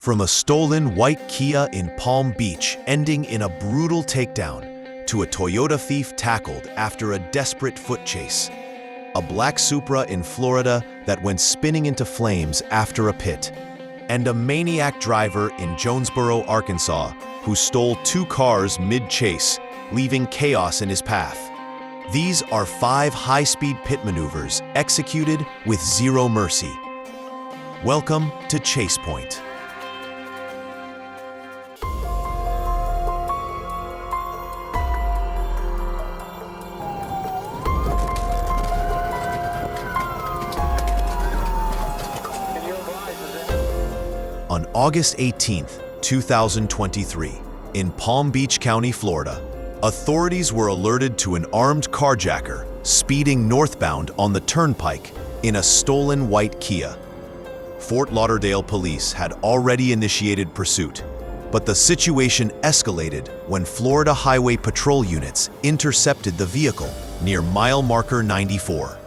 From a stolen white Kia in Palm Beach ending in a brutal takedown, to a Toyota thief tackled after a desperate foot chase, a black Supra in Florida that went spinning into flames after a pit, and a maniac driver in Jonesboro, Arkansas, who stole two cars mid-chase, leaving chaos in his path. These are 5 high-speed pit maneuvers executed with zero mercy. Welcome to Chasepoint. On August 18, 2023, in Palm Beach County, Florida, authorities were alerted to an armed carjacker speeding northbound on the turnpike in a stolen white Kia. Fort Lauderdale police had already initiated pursuit, but the situation escalated when Florida Highway Patrol units intercepted the vehicle near mile marker 94.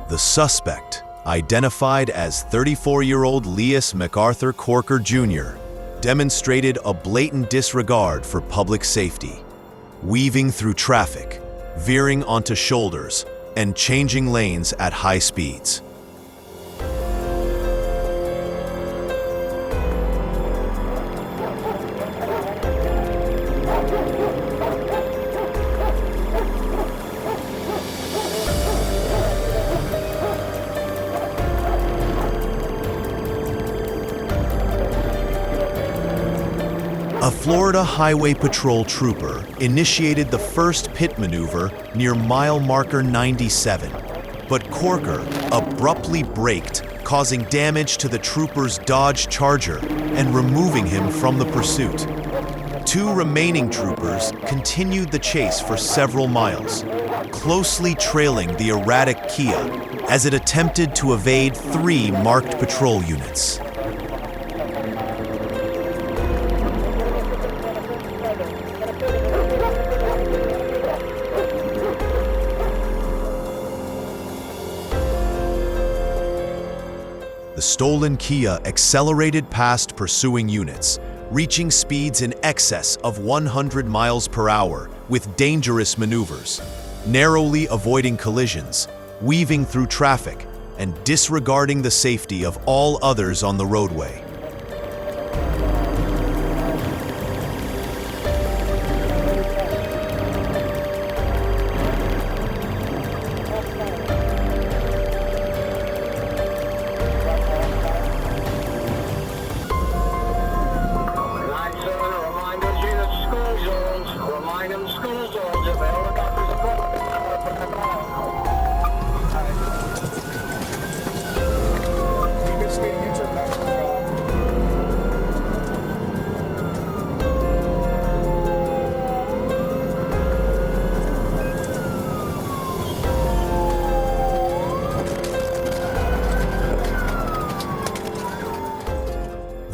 The suspect, identified as 34-year-old Leas MacArthur Corker Jr., demonstrated a blatant disregard for public safety, weaving through traffic, veering onto shoulders, and changing lanes at high speeds. A Florida Highway Patrol trooper initiated the first pit maneuver near mile marker 97, but Corker abruptly braked, causing damage to the trooper's Dodge Charger and removing him from the pursuit. 2 remaining troopers continued the chase for several miles, closely trailing the erratic Kia as it attempted to evade 3 marked patrol units. The stolen Kia accelerated past pursuing units, reaching speeds in excess of 100 miles per hour with dangerous maneuvers, narrowly avoiding collisions, weaving through traffic, and disregarding the safety of all others on the roadway.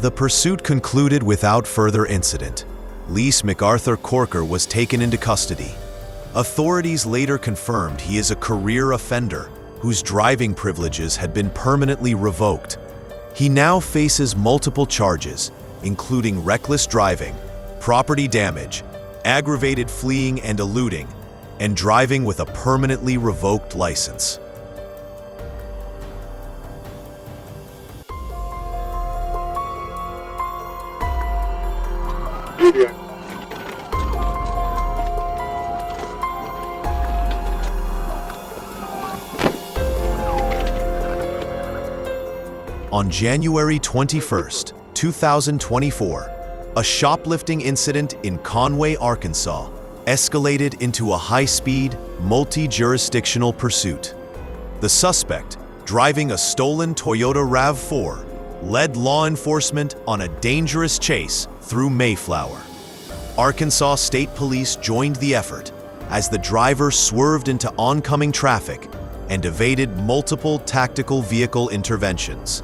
The pursuit concluded without further incident. Leas MacArthur Corker was taken into custody. Authorities later confirmed he is a career offender whose driving privileges had been permanently revoked. He now faces multiple charges, including reckless driving, property damage, aggravated fleeing and eluding, and driving with a permanently revoked license. On January 21, 2024, a shoplifting incident in Conway, Arkansas, escalated into a high-speed, multi-jurisdictional pursuit. The suspect, driving a stolen Toyota RAV4, led law enforcement on a dangerous chase through Mayflower. Arkansas State Police joined the effort as the driver swerved into oncoming traffic and evaded multiple tactical vehicle interventions.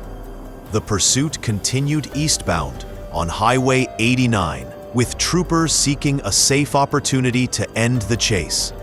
The pursuit continued eastbound on Highway 89, with troopers seeking a safe opportunity to end the chase.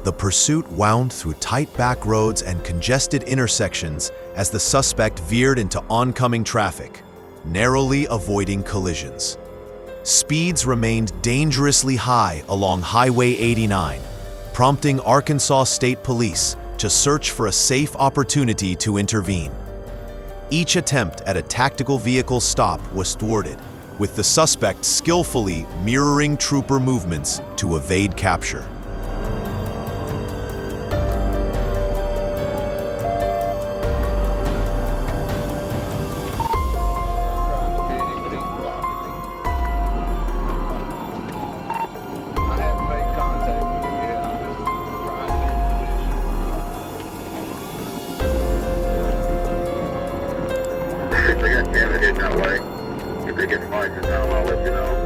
The pursuit wound through tight back roads and congested intersections as the suspect veered into oncoming traffic, narrowly avoiding collisions. Speeds remained dangerously high along Highway 89, prompting Arkansas State Police to search for a safe opportunity to intervene. Each attempt at a tactical vehicle stop was thwarted, with the suspect skillfully mirroring trooper movements to evade capture. If they get candidate that way, if they get fines in that way, I'll let you know.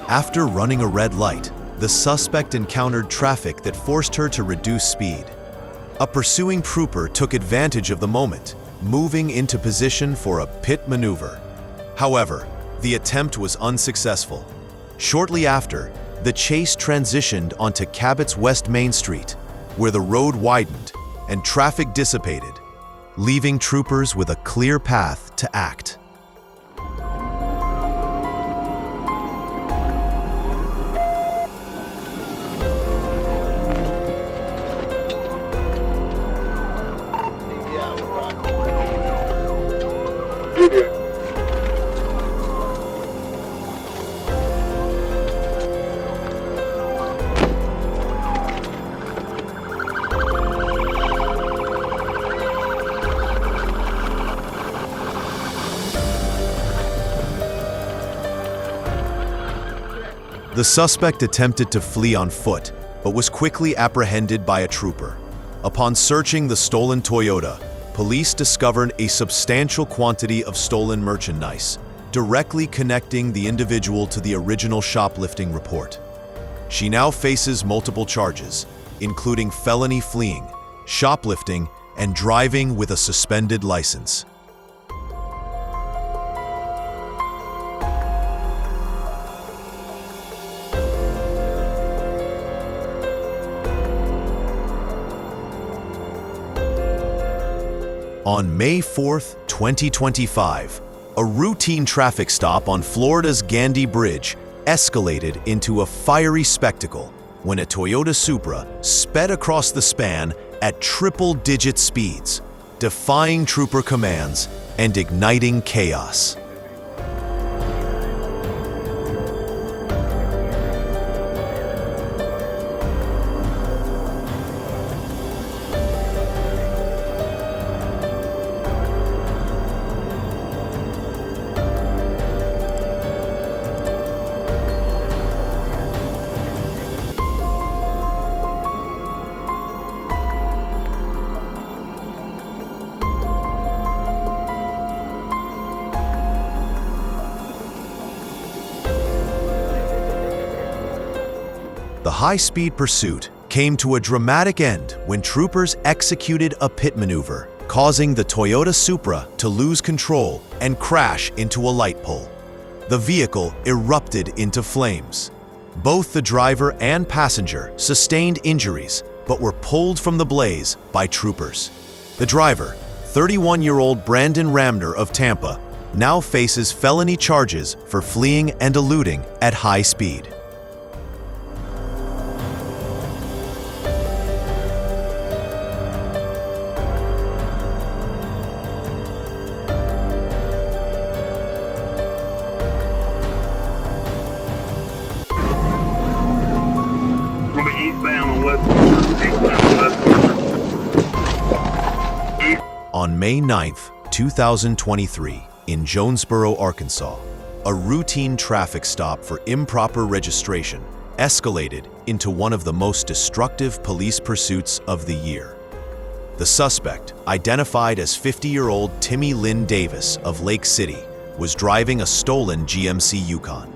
After running a red light, the suspect encountered traffic that forced her to reduce speed. A pursuing trooper took advantage of the moment, moving into position for a pit maneuver. However, the attempt was unsuccessful. Shortly after, the chase transitioned onto Cabot's West Main Street, where the road widened and traffic dissipated, leaving troopers with a clear path to act. The suspect attempted to flee on foot, but was quickly apprehended by a trooper. Upon searching the stolen Toyota, police discovered a substantial quantity of stolen merchandise, directly connecting the individual to the original shoplifting report. She now faces multiple charges, including felony fleeing, shoplifting, and driving with a suspended license. On May 4, 2025, a routine traffic stop on Florida's Gandy Bridge escalated into a fiery spectacle when a Toyota Supra sped across the span at triple-digit speeds, defying trooper commands and igniting chaos. The high-speed pursuit came to a dramatic end when troopers executed a pit maneuver, causing the Toyota Supra to lose control and crash into a light pole. The vehicle erupted into flames. Both the driver and passenger sustained injuries, but were pulled from the blaze by troopers. The driver, 31-year-old Brandon Ramner of Tampa, now faces felony charges for fleeing and eluding at high speed. west corner. Eastbound west corner. On May 9th, 2023, in Jonesboro, Arkansas, a routine traffic stop for improper registration escalated into one of the most destructive police pursuits of the year. The suspect, identified as 50-year-old Timmy Lynn Davis of Lake City, was driving a stolen GMC Yukon.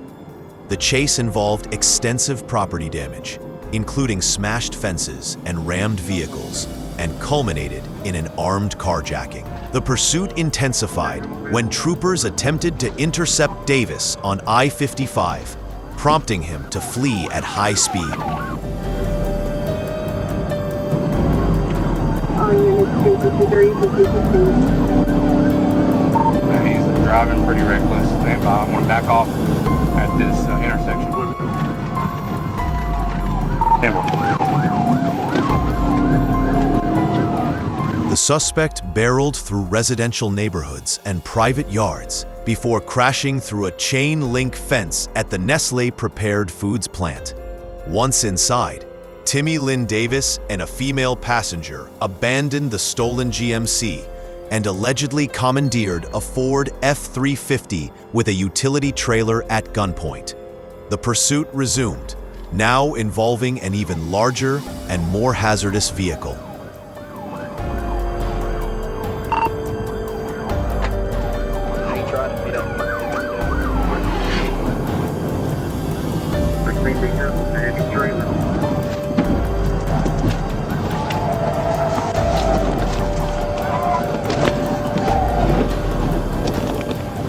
The chase involved extensive property damage, including smashed fences and rammed vehicles, and culminated in an armed carjacking. The pursuit intensified when troopers attempted to intercept Davis on I-55, prompting him to flee at high speed. He's driving pretty reckless, and I want to back off at this intersection. The suspect barreled through residential neighborhoods and private yards before crashing through a chain-link fence at the Nestle prepared foods plant. Once inside, Timmy Lynn Davis and a female passenger abandoned the stolen GMC and allegedly commandeered a Ford F-350 with a utility trailer at gunpoint. The pursuit resumed, now involving an even larger and more hazardous vehicle.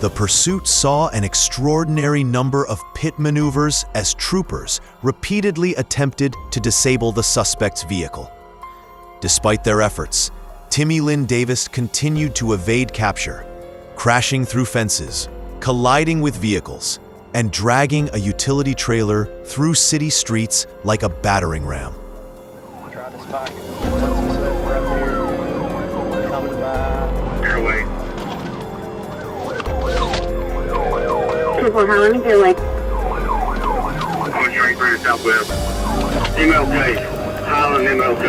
The pursuit saw an extraordinary number of pit maneuvers as troopers repeatedly attempted to disable the suspect's vehicle. Despite their efforts, Timmy Lynn Davis continued to evade capture, crashing through fences, colliding with vehicles, and dragging a utility trailer through city streets like a battering ram. Try this back. What's this right there? Coming by. Airway. How long is your leg? Going straight through the southwest. MLK. Highland MLK.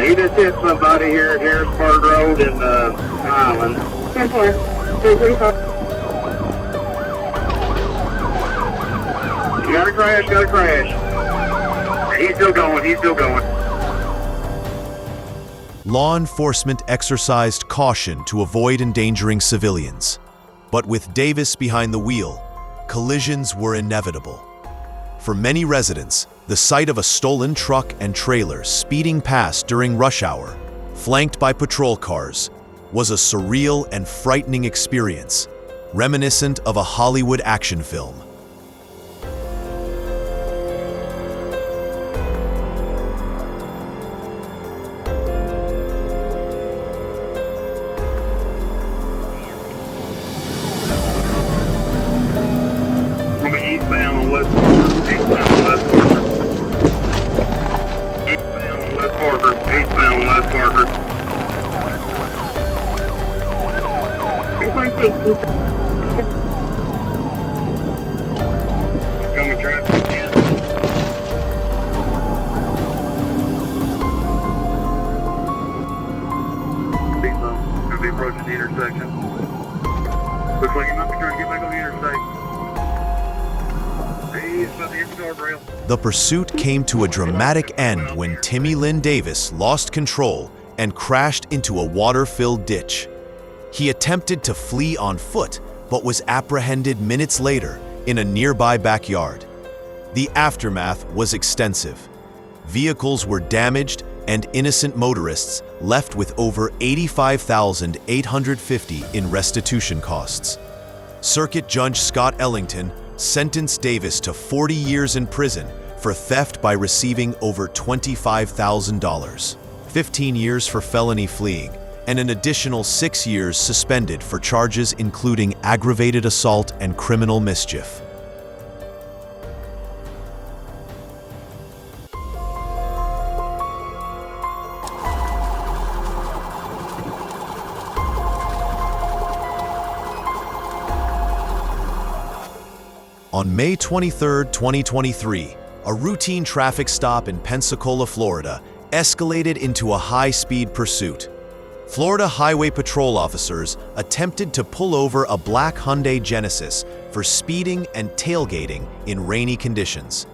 He just hit somebody here at Harrisburg Road in Highland. 10-4. 334. Got a crash, got a crash. He's still going, he's still going. Law enforcement exercised caution to avoid endangering civilians. But with Davis behind the wheel, collisions were inevitable. For many residents, the sight of a stolen truck and trailer speeding past during rush hour, flanked by patrol cars, was a surreal and frightening experience, reminiscent of a Hollywood action film. Eastbound on West Parker. Eastbound on West Parker. Eastbound on West Parker. Eastbound on West Parker. 3.6. Coming traffic again. Gonna be approaching the intersection. Looks like he might be trying to get back on the interstate. He's about to hit the guardrail. The pursuit came to a dramatic end when Timmy Lynn Davis lost control and crashed into a water-filled ditch. He attempted to flee on foot, but was apprehended minutes later in a nearby backyard. The aftermath was extensive. Vehicles were damaged and innocent motorists left with over $85,850 in restitution costs. Circuit Judge Scott Ellington sentenced Davis to 40 years in prison for theft by receiving over $25,000, 15 years for felony fleeing, and an additional 6 years suspended for charges including aggravated assault and criminal mischief. On May 23, 2023, a routine traffic stop in Pensacola, Florida, escalated into a high-speed pursuit. Florida Highway Patrol officers attempted to pull over a black Hyundai Genesis for speeding and tailgating in rainy conditions.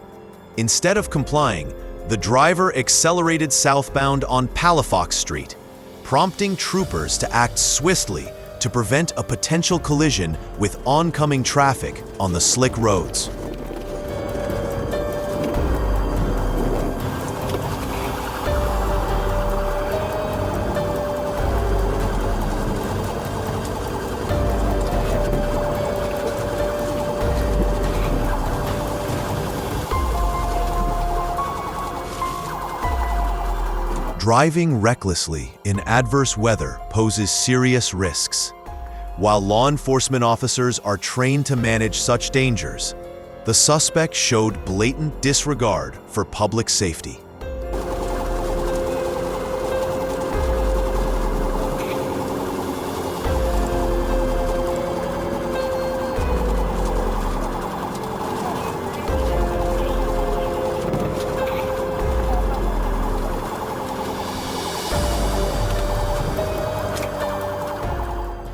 Instead of complying, the driver accelerated southbound on Palafox Street, prompting troopers to act swiftly to prevent a potential collision with oncoming traffic on the slick roads. Driving recklessly in adverse weather poses serious risks. While law enforcement officers are trained to manage such dangers, the suspect showed blatant disregard for public safety.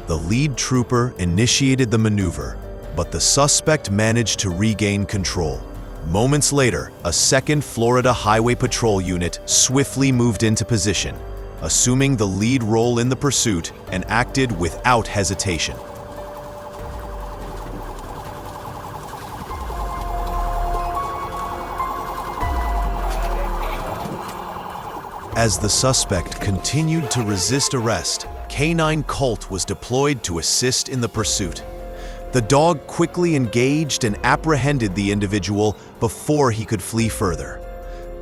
The lead trooper initiated the maneuver, but the suspect managed to regain control. Moments later, a second Florida Highway Patrol unit swiftly moved into position, assuming the lead role in the pursuit and acted without hesitation. As the suspect continued to resist arrest, K9 Colt was deployed to assist in the pursuit. The dog quickly engaged and apprehended the individual before he could flee further.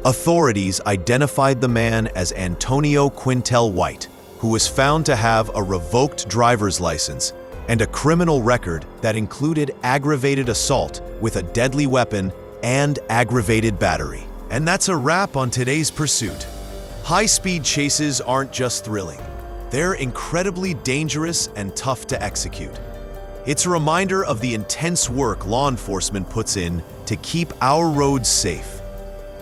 Authorities identified the man as Antonio Quintel White, who was found to have a revoked driver's license and a criminal record that included aggravated assault with a deadly weapon and aggravated battery. And that's a wrap on today's pursuit. High-speed chases aren't just thrilling. They're incredibly dangerous and tough to execute. It's a reminder of the intense work law enforcement puts in to keep our roads safe.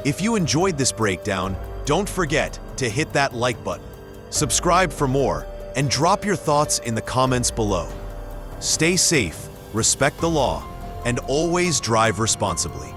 If you enjoyed this breakdown, don't forget to hit that like button, subscribe for more, and drop your thoughts in the comments below. Stay safe, respect the law, and always drive responsibly.